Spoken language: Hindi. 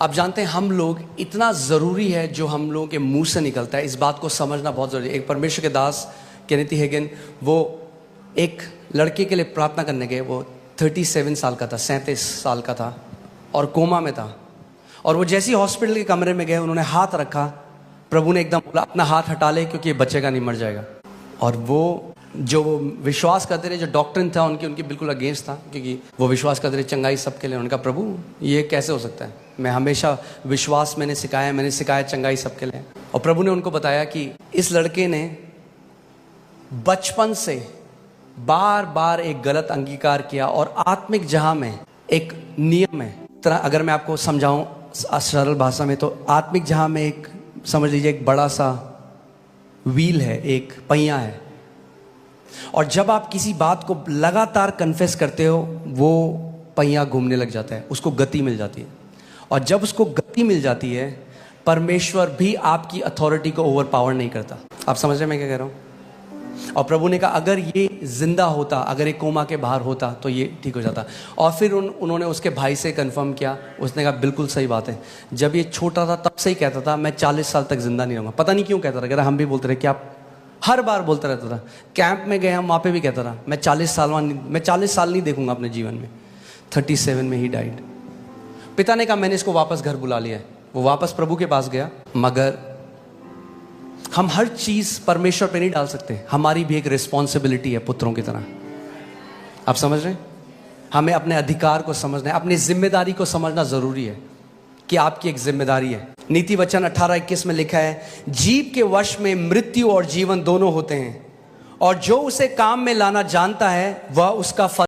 आप जानते हैं हम लोग इतना ज़रूरी है जो हम लोगों के मुंह से निकलता है, इस बात को समझना बहुत ज़रूरी है। एक परमेश्वर के दास केनेथ हेगिन, वो एक लड़के के लिए प्रार्थना करने गए। वो 37 साल का था, 37 साल का था और कोमा में था। और वो जैसे ही हॉस्पिटल के कमरे में गए, उन्होंने हाथ रखा, प्रभु ने एकदम बोला अपना हाथ हटा ले क्योंकि ये बचेगा नहीं, मर जाएगा। और वो जो विश्वास करते रहे, जो डॉक्टर था उनकी बिल्कुल अगेंस्ट था, क्योंकि वो विश्वास करते रहे चंगाई सबके लिए। उन्होंने कहा प्रभु ये कैसे हो सकता है, मैं हमेशा विश्वास मैंने सिखाया चंगाई सबके लिए। और प्रभु ने उनको बताया कि इस लड़के ने बचपन से बार बार एक गलत अंगीकार किया और आत्मिक जहां में एक नियम है। तरह अगर मैं आपको समझाऊं सरल भाषा में, तो आत्मिक जहां में एक, समझ लीजिए एक बड़ा सा व्हील है, एक पहिया है। और जब आप किसी बात को लगातार कन्फेस करते हो, वो पहिया घूमने लग जाता है, उसको गति मिल जाती है। और जब उसको गति मिल जाती है, परमेश्वर भी आपकी अथॉरिटी को ओवरपावर नहीं करता। आप समझ रहे हैं मैं क्या कह रहा हूं? और प्रभु ने कहा अगर ये जिंदा होता, अगर एक कोमा के बाहर होता तो ये ठीक हो जाता। और फिर उन्होंने उसके भाई से कंफर्म किया, उसने कहा बिल्कुल सही बात है। जब ये छोटा था तब से ही कहता था मैं 40 साल तक जिंदा नहीं रहूंगा। पता नहीं क्यों कहता था, कह रहा हम भी बोलते रहे, क्या हर बार बोलता रहता था। कैंप में गए हम, वहाँ पे भी कहता था मैं 40 साल नहीं देखूंगा अपने जीवन में। 37 में ही डाइड। पिता ने कहा मैंने इसको वापस घर बुला लिया है। वो वापस प्रभु के पास गया। मगर हम हर चीज परमेश्वर पे नहीं डाल सकते, हमारी भी एक रिस्पॉन्सिबिलिटी है पुत्रों की तरह। आप समझ रहे हैं? हमें अपने अधिकार को समझना है, अपनी जिम्मेदारी को समझना जरूरी है कि आपकी एक जिम्मेदारी है। नीति वचन 18:21 में लिखा है, जीव के वश में मृत्यु और जीवन दोनों होते हैं, और जो उसे काम में लाना जानता है वह उसका फल